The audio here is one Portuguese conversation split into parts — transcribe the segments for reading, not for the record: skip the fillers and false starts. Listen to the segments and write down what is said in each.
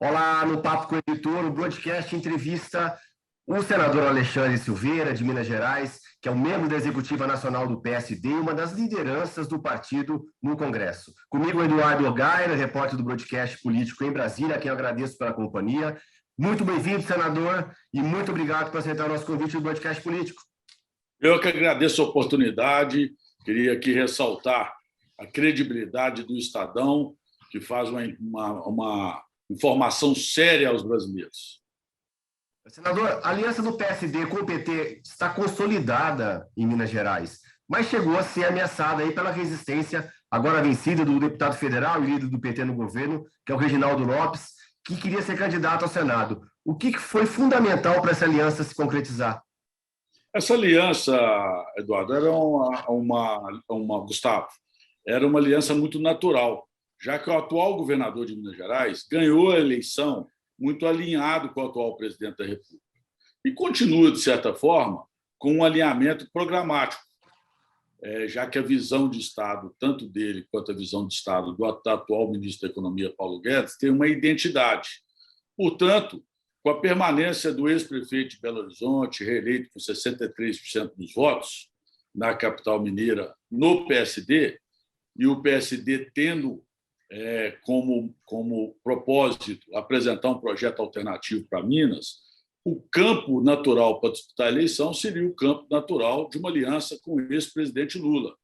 Olá, no Papo com o Editor, o broadcast entrevista o senador Alexandre Silveira, de Minas Gerais, que é um membro da Executiva Nacional do PSD e uma das lideranças do partido no Congresso. Comigo, Eduardo Ogaira, repórter do broadcast político em Brasília, a quem eu agradeço pela companhia. Muito bem-vindo, senador, e muito obrigado por aceitar o nosso convite do broadcast político. Eu que agradeço a oportunidade, queria aqui ressaltar a credibilidade do Estadão, que faz uma informação séria aos brasileiros. Senador, a aliança do PSD com o PT está consolidada em Minas Gerais, mas chegou a ser ameaçada aí pela resistência, agora vencida, do deputado federal e líder do PT no governo, que é o Reginaldo Lopes, que queria ser candidato ao Senado. O que foi fundamental para essa aliança se concretizar? Essa aliança, Eduardo, era Gustavo, era uma aliança muito natural, já que o atual governador de Minas Gerais ganhou a eleição muito alinhado com o atual presidente da República. E continua, de certa forma, com um alinhamento programático, já que a visão de Estado, tanto dele quanto a visão de Estado do atual ministro da Economia, Paulo Guedes, tem uma identidade. Portanto, com a permanência do ex-prefeito de Belo Horizonte, reeleito com 63% dos votos na capital mineira, no PSD, e o PSD tendo como propósito apresentar um projeto alternativo para Minas, o campo natural para disputar a eleição seria o campo natural de uma aliança com o ex-presidente Lula.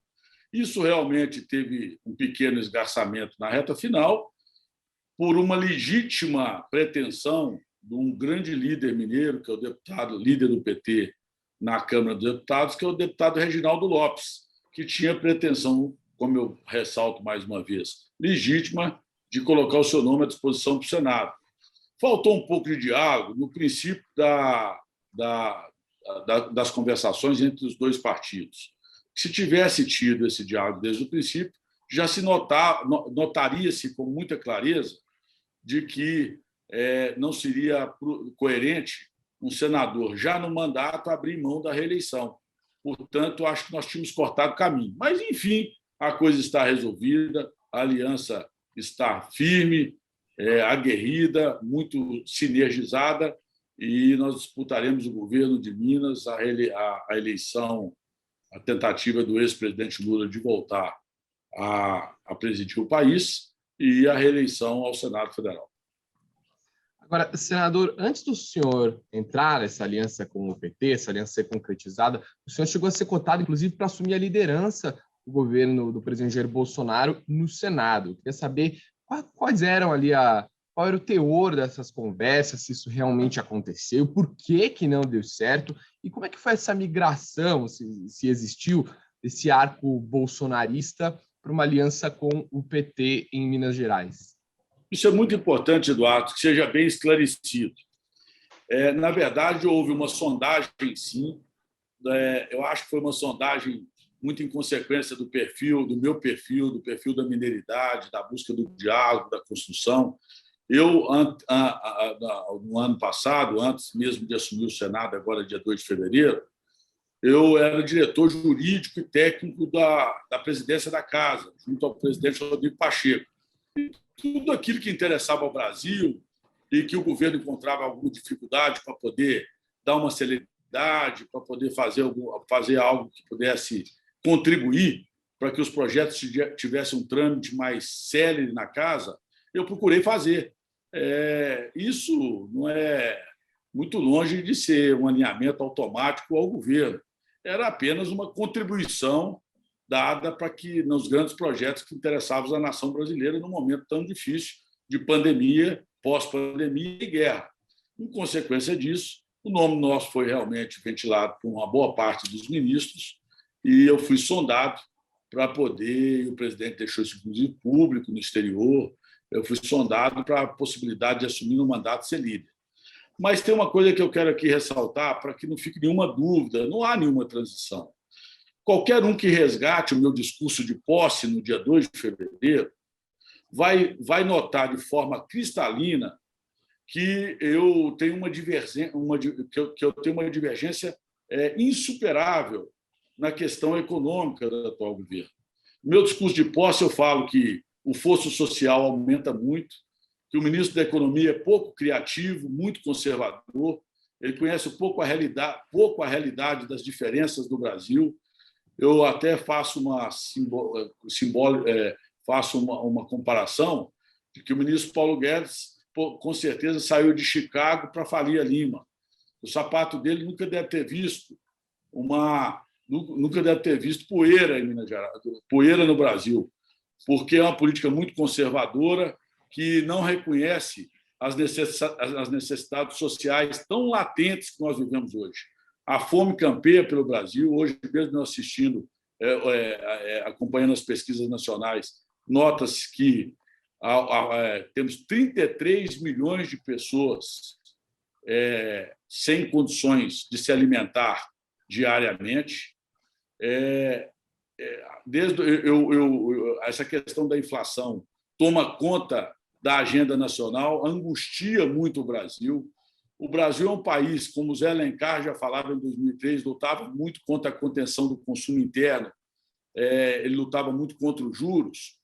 Isso realmente teve um pequeno esgarçamento na reta final, por uma legítima pretensão de um grande líder mineiro, que é o deputado líder do PT na Câmara dos Deputados, que é o deputado Reginaldo Lopes, que tinha pretensão, como eu ressalto mais uma vez, legítima de colocar o seu nome à disposição do Senado. Faltou um pouco de diálogo no princípio das conversações entre os dois partidos. Se tivesse tido esse diálogo desde o princípio, já se notaria-se com muita clareza de que não seria coerente um senador, já no mandato, abrir mão da reeleição. Portanto, acho que nós tínhamos cortado o caminho. Mas, enfim, a coisa está resolvida, a aliança está firme, aguerrida, muito sinergizada, e nós disputaremos o governo de Minas, a eleição, a tentativa do ex-presidente Lula de voltar a presidir o país e a reeleição ao Senado Federal. Agora, senador, antes do senhor entrar nessa aliança com o PT, essa aliança ser concretizada, o senhor chegou a ser cotado, inclusive, para assumir a liderança do governo do presidente Jair Bolsonaro no Senado. Eu queria saber quais eram ali qual era o teor dessas conversas, se isso realmente aconteceu, por que não deu certo, e como é que foi essa migração, se existiu, desse arco bolsonarista para uma aliança com o PT em Minas Gerais. Isso é muito importante, Eduardo, que seja bem esclarecido. Na verdade, houve uma sondagem, sim. Eu acho que foi uma sondagem muito em consequência do meu perfil, do perfil da mineiridade, da busca do diálogo, da construção. Eu, no ano passado, antes mesmo de assumir o Senado, agora dia 2 de fevereiro, eu era diretor jurídico e técnico da presidência da Casa, junto ao presidente Rodrigo Pacheco. Tudo aquilo que interessava ao Brasil e que o governo encontrava alguma dificuldade para poder dar uma celeridade, para poder fazer algo que pudesse contribuir para que os projetos tivessem um trâmite mais célere na casa, eu procurei fazer. Isso não é muito longe de ser um alinhamento automático ao governo. Era apenas uma contribuição dada para que, nos grandes projetos que interessavam a nação brasileira num momento tão difícil de pandemia, pós-pandemia e guerra. Em consequência disso, o nome nosso foi realmente ventilado por uma boa parte dos ministros e eu fui sondado para poder, e o presidente deixou isso inclusive público no exterior, eu fui sondado para a possibilidade de assumir um mandato e ser líder. Mas tem uma coisa que eu quero aqui ressaltar para que não fique nenhuma dúvida, não há nenhuma transição. Qualquer um que resgate o meu discurso de posse no dia 2 de fevereiro vai notar de forma cristalina que eu tenho uma divergência insuperável na questão econômica do atual governo. No meu discurso de posse, eu falo que o fosso social aumenta muito, que o ministro da Economia é pouco criativo, muito conservador, ele conhece pouco a realidade das diferenças do Brasil. Eu até faço uma comparação de que o ministro Paulo Guedes, com certeza, saiu de Chicago para Faria Lima. O sapato dele nunca deve ter visto poeira em Minas Gerais, poeira no Brasil, porque é uma política muito conservadora que não reconhece as necessidades sociais tão latentes que nós vivemos hoje. A fome campeia pelo Brasil. Hoje mesmo nós assistindo, acompanhando as pesquisas nacionais, nota-se que temos 33 milhões de pessoas sem condições de se alimentar diariamente. Essa questão da inflação toma conta da agenda nacional, angustia muito o Brasil. O Brasil é um país, como o Zé Alencar já falava em 2003, lutava muito contra a contenção do consumo interno, ele lutava muito contra os juros,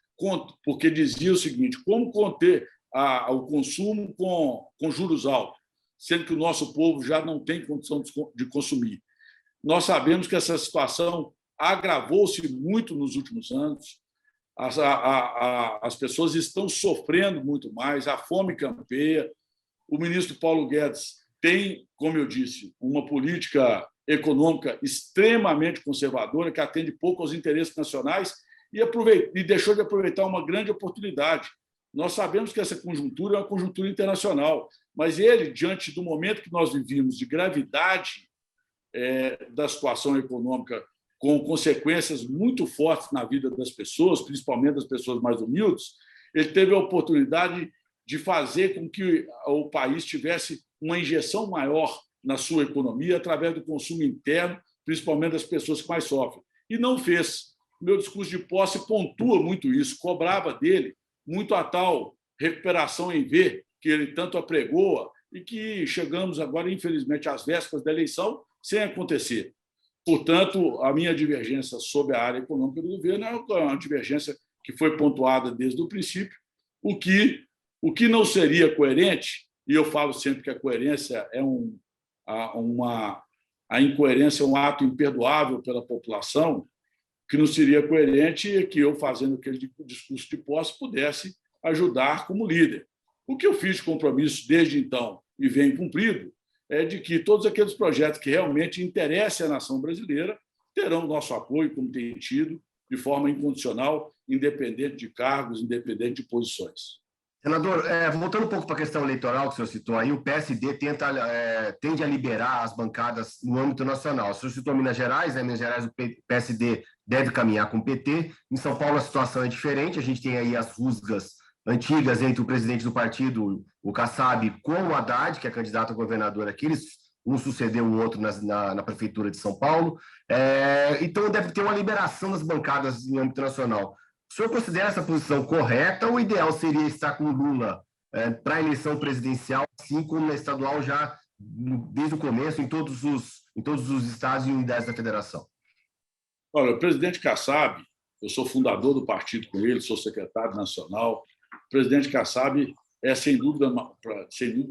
porque dizia o seguinte: como conter o consumo com juros altos, sendo que o nosso povo já não tem condição de consumir. Nós sabemos que essa situação agravou-se muito nos últimos anos, as pessoas estão sofrendo muito mais, a fome campeia. O ministro Paulo Guedes tem, como eu disse, uma política econômica extremamente conservadora, que atende pouco aos interesses nacionais e deixou de aproveitar uma grande oportunidade. Nós sabemos que essa conjuntura é uma conjuntura internacional, mas ele, diante do momento que nós vivimos de gravidade da situação econômica, com consequências muito fortes na vida das pessoas, principalmente das pessoas mais humildes, ele teve a oportunidade de fazer com que o país tivesse uma injeção maior na sua economia através do consumo interno, principalmente das pessoas que mais sofrem. E não fez. Meu discurso de posse pontua muito isso, cobrava dele muito a tal recuperação em V, que ele tanto apregoa e que chegamos agora, infelizmente, às vésperas da eleição, sem acontecer. Portanto, a minha divergência sobre a área econômica do governo é uma divergência que foi pontuada desde o princípio, o que não seria coerente, e eu falo sempre que a coerência a incoerência é um ato imperdoável pela população, que não seria coerente é que eu, fazendo aquele discurso de posse, pudesse ajudar como líder. O que eu fiz de compromisso desde então e venho cumprido é de que todos aqueles projetos que realmente interessem à nação brasileira terão nosso apoio, como tem tido, de forma incondicional, independente de cargos, independente de posições. Senador, voltando um pouco para a questão eleitoral que o senhor citou aí, o PSD tende a liberar as bancadas no âmbito nacional. O senhor citou Minas Gerais, Minas Gerais o PSD deve caminhar com o PT. Em São Paulo a situação é diferente, a gente tem aí as rusgas antigas entre o presidente do partido, o Kassab, com o Haddad, que é candidato a governador aqui, um sucedeu o outro na prefeitura de São Paulo. Então deve ter uma liberação das bancadas em âmbito nacional. O senhor considera essa posição correta ou o ideal seria estar com o Lula para a eleição presidencial, assim como na estadual já desde o começo, em todos os estados e unidades da federação? Olha, o presidente Kassab, eu sou fundador do partido com ele, sou secretário nacional. O presidente Kassab é, sem dúvida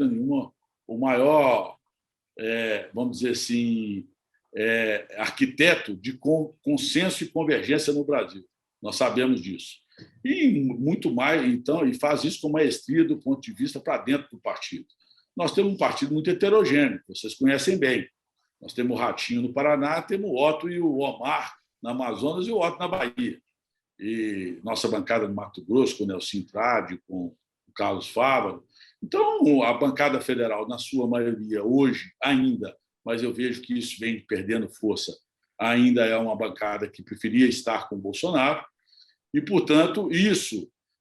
nenhuma, o maior, vamos dizer assim, arquiteto de consenso e convergência no Brasil. Nós sabemos disso. E muito mais, então, e faz isso com maestria do ponto de vista para dentro do partido. Nós temos um partido muito heterogêneo, vocês conhecem bem. Nós temos o Ratinho no Paraná, temos o Otto e o Omar na Amazonas e o Otto na Bahia. E nossa bancada no Mato Grosso, com o Nelson Trade, com o Carlos Fávaro. Então, a bancada federal, na sua maioria, hoje, ainda, mas eu vejo que isso vem perdendo força, ainda é uma bancada que preferia estar com o Bolsonaro, e, portanto,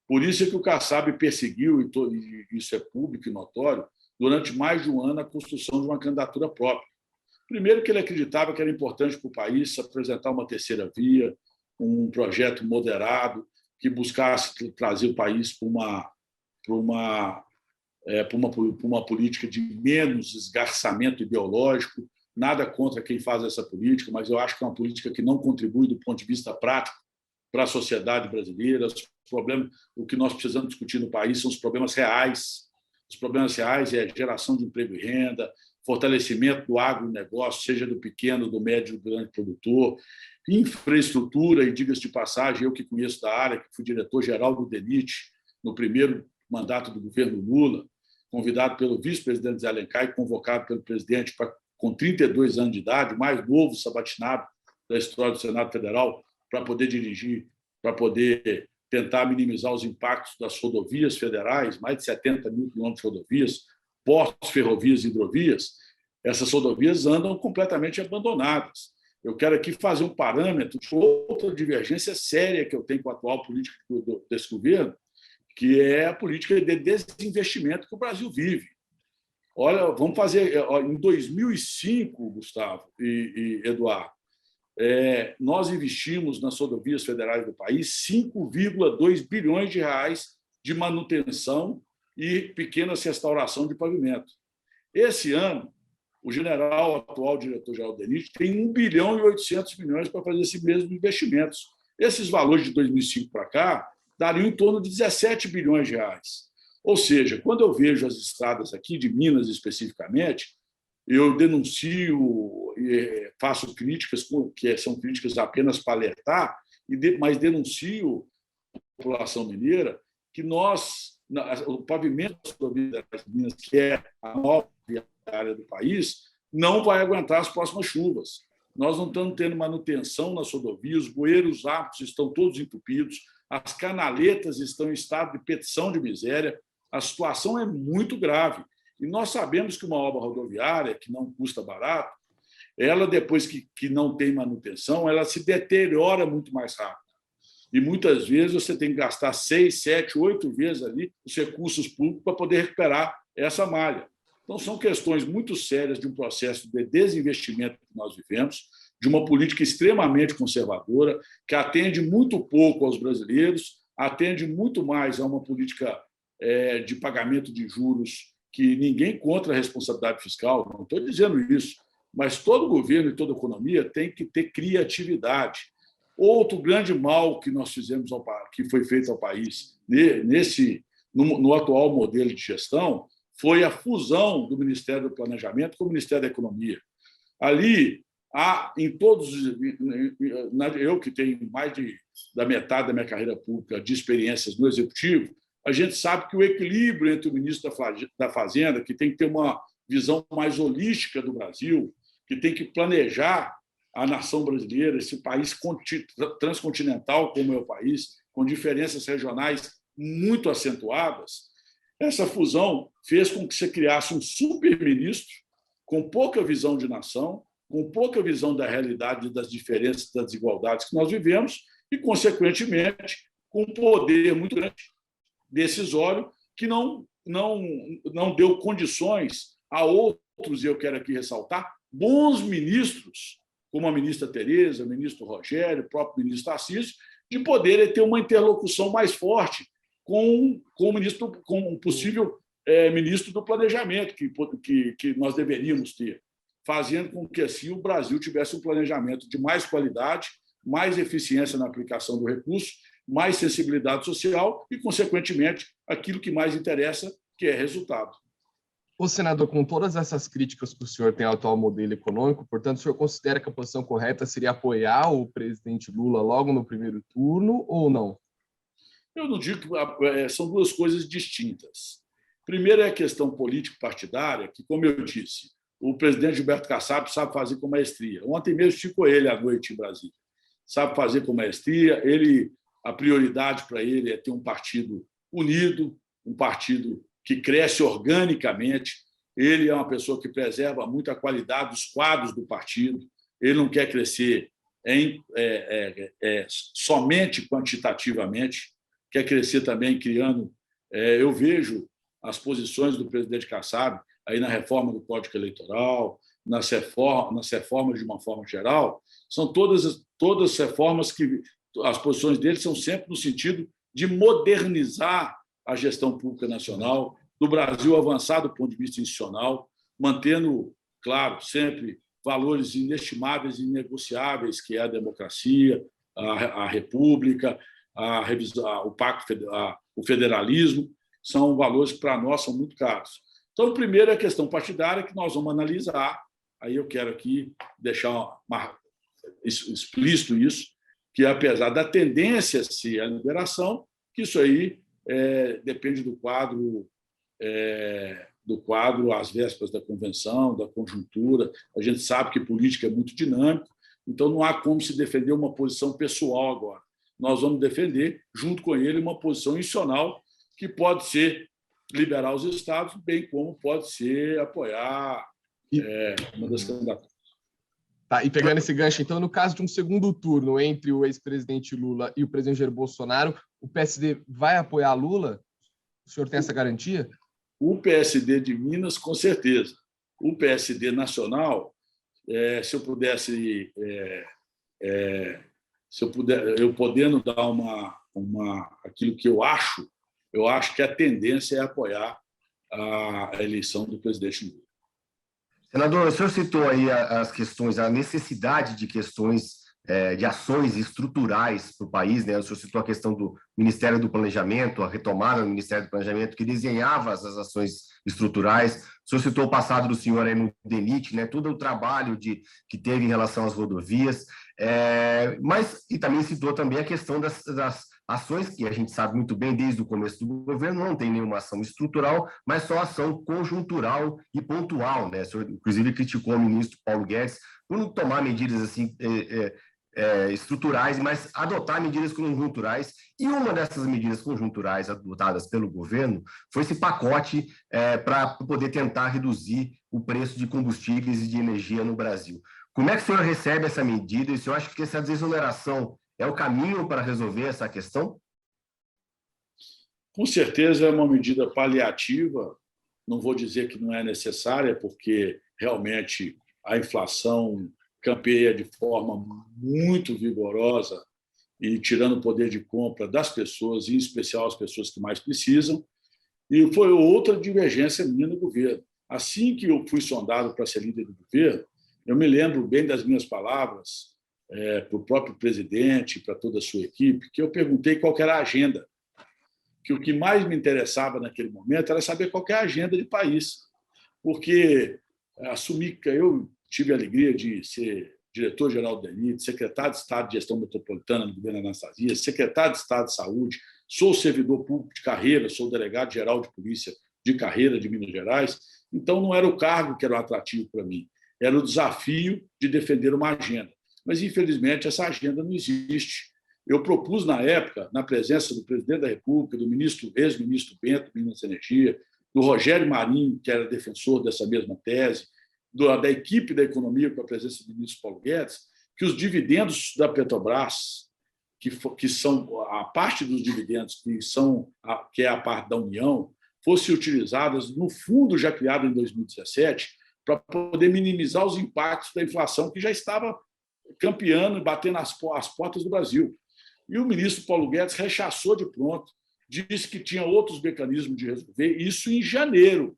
por isso é que o Kassab perseguiu, e isso é público e notório, durante mais de um ano a construção de uma candidatura própria. Primeiro, que ele acreditava que era importante para o país se apresentar uma terceira via, um projeto moderado, que buscasse trazer o país para uma política de menos esgarçamento ideológico. Nada contra quem faz essa política, mas eu acho que é uma política que não contribui do ponto de vista prático para a sociedade brasileira. O que nós precisamos discutir no país são os problemas reais. Os problemas reais é a geração de emprego e renda, fortalecimento do agronegócio, seja do pequeno, do médio, do grande produtor, infraestrutura, e diga-se de passagem, eu que conheço da área, que fui diretor-geral do DENIT no primeiro mandato do governo Lula, convidado pelo vice-presidente Zé Alencar e convocado pelo presidente com 32 anos de idade, o mais novo sabatinado da história do Senado Federal, para poder dirigir, para poder tentar minimizar os impactos das rodovias federais, mais de 70 mil quilômetros de rodovias, portos, ferrovias e hidrovias. Essas rodovias andam completamente abandonadas. Eu quero aqui fazer um parâmetro de outra divergência séria que eu tenho com a atual política desse governo, que é a política de desinvestimento que o Brasil vive. Olha, vamos fazer... Em 2005, Gustavo e Eduardo, nós investimos nas rodovias federais do país 5,2 bilhões de reais de manutenção e pequenas restauração de pavimento. Esse ano, o atual diretor-geral do DENIT, tem 1 bilhão e 800 milhões para fazer esses mesmos investimentos. Esses valores de 2005 para cá dariam em torno de 17 bilhões de reais. Ou seja, quando eu vejo as estradas aqui, de Minas especificamente, eu denuncio, faço críticas, que são críticas apenas para alertar, mas denuncio a população mineira que o pavimento das Minas, que é a nova área do país, não vai aguentar as próximas chuvas. Nós não estamos tendo manutenção nas rodovias, os bueiros ápticos estão todos entupidos, as canaletas estão em estado de petição de miséria, a situação é muito grave. E nós sabemos que uma obra rodoviária, que não custa barato, ela, depois que não tem manutenção, ela se deteriora muito mais rápido. E muitas vezes você tem que gastar 6, 7, 8 vezes ali os recursos públicos para poder recuperar essa malha. Então, são questões muito sérias de um processo de desinvestimento que nós vivemos, de uma política extremamente conservadora, que atende muito pouco aos brasileiros, atende muito mais a uma política de pagamento de juros, que ninguém contra a responsabilidade fiscal, não estou dizendo isso, mas todo governo e toda economia tem que ter criatividade. Outro grande mal que nós fizemos, que foi feito ao país no atual modelo de gestão, foi a fusão do Ministério do Planejamento com o Ministério da Economia. Ali, eu que tenho mais da metade da minha carreira pública de experiências no Executivo, a gente sabe que o equilíbrio entre o ministro da Fazenda, que tem que ter uma visão mais holística do Brasil, que tem que planejar a nação brasileira, esse país transcontinental como é o país, com diferenças regionais muito acentuadas, essa fusão fez com que você criasse um super-ministro com pouca visão de nação, com pouca visão da realidade das diferenças, das desigualdades que nós vivemos e, consequentemente, com um poder muito grande decisório que não deu condições a outros, e eu quero aqui ressaltar, bons ministros, como a ministra Tereza, o ministro Rogério, o próprio ministro Tarcísio, de poderem ter uma interlocução mais forte com um possível ministro do Planejamento, que nós deveríamos ter, fazendo com que assim o Brasil tivesse um planejamento de mais qualidade, mais eficiência na aplicação do recurso, mais sensibilidade social e, consequentemente, aquilo que mais interessa, que é resultado. O senador, com todas essas críticas que o senhor tem ao atual modelo econômico, portanto, o senhor considera que a posição correta seria apoiar o presidente Lula logo no primeiro turno ou não? Eu não digo que são duas coisas distintas. Primeiro é a questão político-partidária, que, como eu disse, o presidente Gilberto Kassab sabe fazer com maestria. Ontem mesmo estive com ele à noite em Brasília. Sabe fazer com maestria. A prioridade para ele é ter um partido unido, um partido que cresce organicamente. Ele é uma pessoa que preserva muito a qualidade dos quadros do partido. Ele não quer crescer somente quantitativamente, quer crescer também criando... eu vejo as posições do presidente Kassab aí na reforma do Código Eleitoral, nas reformas de uma forma geral, são todas reformas que as posições dele são sempre no sentido de modernizar a gestão pública nacional, do Brasil avançar do ponto de vista institucional, mantendo, claro, sempre valores inestimáveis e inegociáveis, que é a democracia, a República, o Pacto, o federalismo, são valores que, para nós, são muito caros. Então, o primeiro é a questão partidária, que nós vamos analisar. Aí eu quero aqui deixar explícito isso, que, apesar da tendência a ser a liberação, que isso aí depende do quadro às vésperas da convenção, da conjuntura. A gente sabe que política é muito dinâmico, então não há como se defender uma posição pessoal agora. Nós vamos defender, junto com ele, uma posição institucional que pode ser liberar os estados, bem como pode ser apoiar uma das candidaturas. Tá, e pegando esse gancho, então, no caso de um segundo turno entre o ex-presidente Lula e o presidente Jair Bolsonaro, o PSD vai apoiar Lula? O senhor tem essa garantia? O PSD de Minas, com certeza. O PSD nacional, se eu pudesse, eu podendo dar aquilo que eu acho que a tendência é apoiar a eleição do presidente Lula. Senador, o senhor citou aí as questões, a necessidade de questões de ações estruturais para o país, né? O senhor citou a questão do Ministério do Planejamento, a retomada do Ministério do Planejamento, que desenhava as ações estruturais. O senhor citou o passado do senhor aí no DENIT, né? Todo o trabalho que teve em relação às rodovias, e também citou também a questão das ações que a gente sabe muito bem desde o começo do governo, não tem nenhuma ação estrutural, mas só ação conjuntural e pontual, né? O senhor, inclusive, criticou o ministro Paulo Guedes por não tomar medidas assim estruturais, mas adotar medidas conjunturais. E uma dessas medidas conjunturais adotadas pelo governo foi esse pacote para poder tentar reduzir o preço de combustíveis e de energia no Brasil. Como é que o senhor recebe essa medida? E o senhor acha que essa desoneração é o caminho para resolver essa questão? Com certeza é uma medida paliativa. Não vou dizer que não é necessária, porque realmente a inflação campeia de forma muito vigorosa e tirando o poder de compra das pessoas, em especial as pessoas que mais precisam. E foi outra divergência minha no governo. Assim que eu fui sondado para ser líder do governo, eu me lembro bem das minhas palavras para o próprio presidente, para toda a sua equipe, que eu perguntei qual era a agenda. Que o que mais me interessava naquele momento era saber qual é a agenda de país. Porque eu tive a alegria de ser diretor-geral do DENIT, secretário de Estado de Gestão Metropolitana no governo Anastasia, secretário de Estado de Saúde, sou servidor público de carreira, sou delegado-geral de polícia de carreira de Minas Gerais. Então, não era o cargo que era o atrativo para mim, era o desafio de defender uma agenda. Mas, infelizmente, essa agenda não existe. Eu propus, na época, na presença do presidente da República, do ex-ministro Bento, Minas e Energia, do Rogério Marinho, que era defensor dessa mesma tese, da equipe da economia, com a presença do ministro Paulo Guedes, que os dividendos da Petrobras, que são a parte dos dividendos, que é a parte da União, fossem utilizadas no fundo já criado em 2017 para poder minimizar os impactos da inflação que já estava campeando e batendo as portas do Brasil. E o ministro Paulo Guedes rechaçou de pronto, disse que tinha outros mecanismos de resolver, isso em janeiro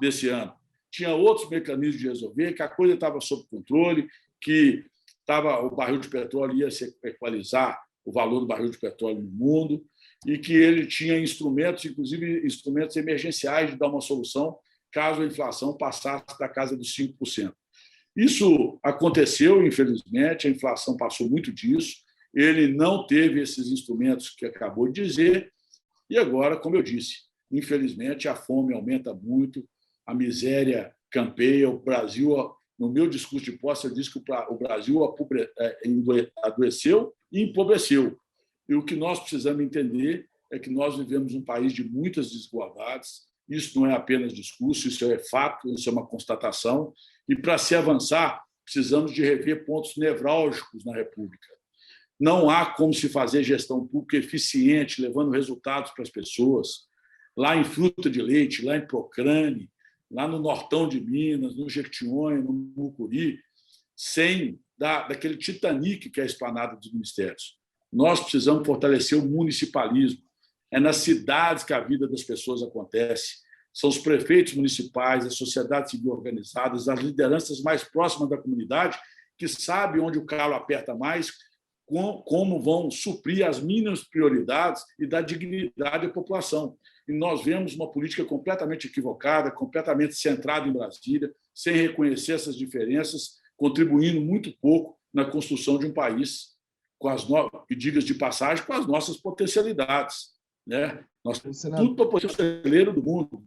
desse ano. Tinha outros mecanismos de resolver, que a coisa estava sob controle, que o barril de petróleo ia se equalizar o valor do barril de petróleo no mundo e que ele tinha instrumentos, inclusive instrumentos emergenciais de dar uma solução caso a inflação passasse da casa dos 5%. Isso aconteceu, infelizmente, a inflação passou muito disso, ele não teve esses instrumentos que acabou de dizer e agora, como eu disse, infelizmente a fome aumenta muito, a miséria campeia, o Brasil, no meu discurso de posse, eu disse que o Brasil adoeceu e empobreceu. E o que nós precisamos entender é que nós vivemos um país de muitas desigualdades, isso não é apenas discurso, isso é fato, isso é uma constatação, e para se avançar, precisamos de rever pontos nevrálgicos na República. Não há como se fazer gestão pública eficiente, levando resultados para as pessoas, lá em Fruta de Leite, lá em Procrane, lá no Nortão de Minas, no Jequitinhonha, no Mucuri, sem daquele Titanic que é a esplanada dos ministérios. Nós precisamos fortalecer o municipalismo. É nas cidades que a vida das pessoas acontece. São os prefeitos municipais, as sociedades civil organizadas, as lideranças mais próximas da comunidade que sabem onde o calo aperta mais, como vão suprir as mínimas prioridades e dar dignidade à população. E nós vemos uma política completamente equivocada, completamente centrada em Brasília, sem reconhecer essas diferenças, contribuindo muito pouco na construção de um país, e digas de passagem, com as nossas potencialidades. Né? Nós temos tudo para poder ser o celeiro do mundo.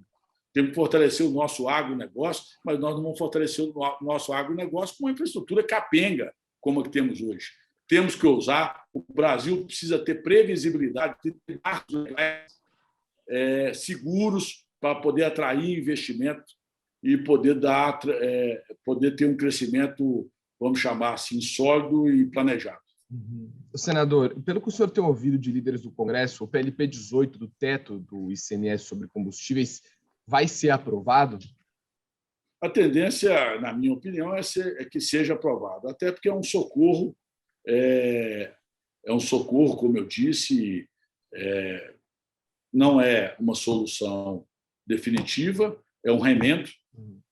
Temos que fortalecer o nosso agronegócio, mas nós não vamos fortalecer o nosso agronegócio com uma infraestrutura capenga, como a que temos hoje. Temos que ousar. O Brasil precisa ter previsibilidade, ter marcos seguros para poder atrair investimento e poder ter um crescimento, vamos chamar assim, sólido e planejado. Senador, pelo que o senhor tem ouvido de líderes do Congresso, o PLP 18 do teto do ICMS sobre combustíveis vai ser aprovado? A tendência, na minha opinião, é que seja aprovado, até porque é um socorro, como eu disse, não é uma solução definitiva, é um remendo,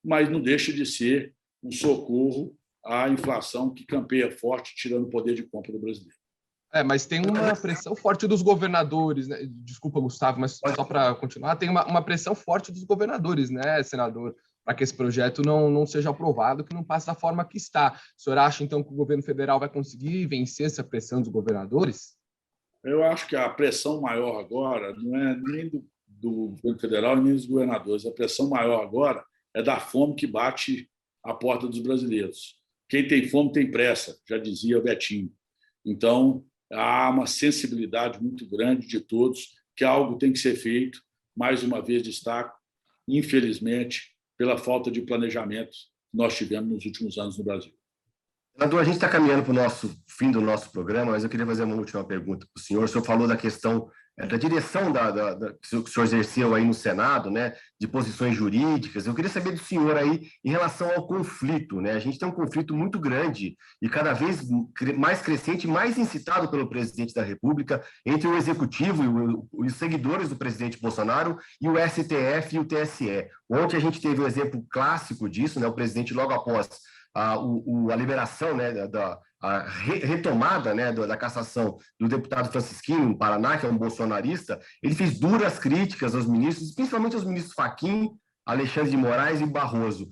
mas não deixa de ser um socorro à inflação que campeia forte, tirando o poder de compra do brasileiro. Mas tem uma pressão forte dos governadores, né? Desculpa, Gustavo, mas só para continuar, tem uma pressão forte dos governadores, né, senador, para que esse projeto não seja aprovado, que não passe da forma que está. O senhor acha, então, que o governo federal vai conseguir vencer essa pressão dos governadores? Eu acho que a pressão maior agora não é nem do governo federal nem dos governadores. A pressão maior agora é da fome que bate à porta dos brasileiros. Quem tem fome tem pressa, já dizia o Betinho. Então, há uma sensibilidade muito grande de todos que algo tem que ser feito. Mais uma vez destaco, infelizmente, pela falta de planejamento que nós tivemos nos últimos anos no Brasil. Senador, a gente está caminhando para o fim do nosso programa, mas eu queria fazer uma última pergunta para o senhor. O senhor falou da questão da direção que o senhor exerceu aí no Senado, né, de posições jurídicas. Eu queria saber do senhor aí em relação ao conflito, né? A gente tem um conflito muito grande e cada vez mais crescente, mais incitado pelo presidente da República entre o Executivo e os seguidores do presidente Bolsonaro e o STF e o TSE. Ontem a gente teve um exemplo clássico disso, né? O presidente, logo após a liberação, né, a retomada, né, da cassação do deputado Francisquinho, no Paraná, que é um bolsonarista, ele fez duras críticas aos ministros, principalmente aos ministros Fachin, Alexandre de Moraes e Barroso.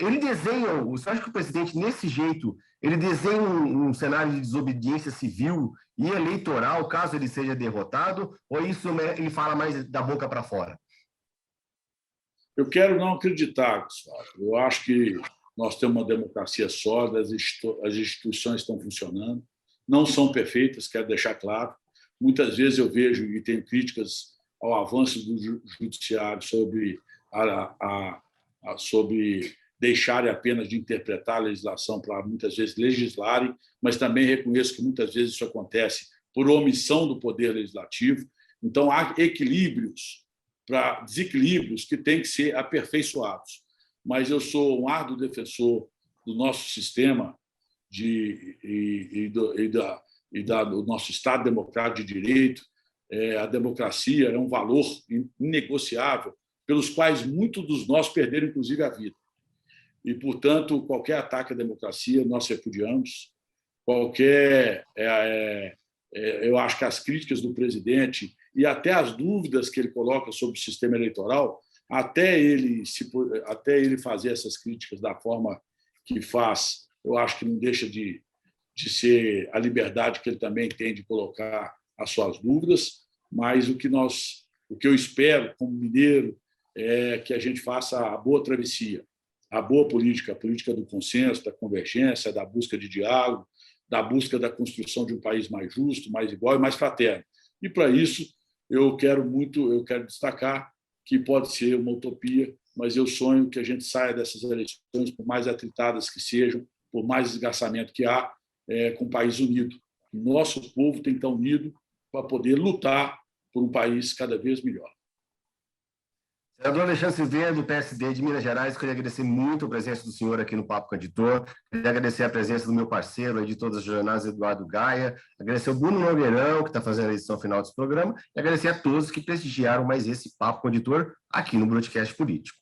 Ele desenha, você acha que o presidente, nesse jeito, ele desenha um cenário de desobediência civil e eleitoral, caso ele seja derrotado, ou isso ele fala mais da boca para fora? Eu quero não acreditar, Gustavo. Eu acho que nós temos uma democracia sólida, as instituições estão funcionando, não são perfeitas, quero deixar claro. Muitas vezes eu vejo e tenho críticas ao avanço do judiciário sobre deixarem apenas de interpretar a legislação para muitas vezes legislarem, mas também reconheço que muitas vezes isso acontece por omissão do poder legislativo. Então, há desequilíbrios que têm que ser aperfeiçoados. Mas eu sou um árduo defensor do nosso sistema do nosso Estado democrático de direito. A democracia é um valor inegociável pelos quais muitos dos nós perderam, inclusive, a vida. E, portanto, qualquer ataque à democracia nós repudiamos. Eu acho que as críticas do presidente e até as dúvidas que ele coloca sobre o sistema eleitoral, até ele fazer essas críticas da forma que faz, eu acho que não deixa de ser a liberdade que ele também tem de colocar as suas dúvidas, mas o que eu espero como mineiro é que a gente faça a boa travessia, a boa política, a política do consenso, da convergência, da busca de diálogo, da busca da construção de um país mais justo, mais igual e mais fraterno. E, para isso, eu quero destacar que pode ser uma utopia, mas eu sonho que a gente saia dessas eleições, por mais atritadas que sejam, por mais desgastamento que há, com um país unido. O nosso povo tem que estar unido para poder lutar por um país cada vez melhor. Senador Alexandre Silveira, do PSD de Minas Gerais, queria agradecer muito a presença do senhor aqui no Papo com o Editor, queria agradecer a presença do meu parceiro, editor das jornais, Eduardo Gaia, agradecer ao Bruno Nogueirão, que está fazendo a edição final desse programa, e agradecer a todos que prestigiaram mais esse Papo com o Editor aqui no Broadcast Político.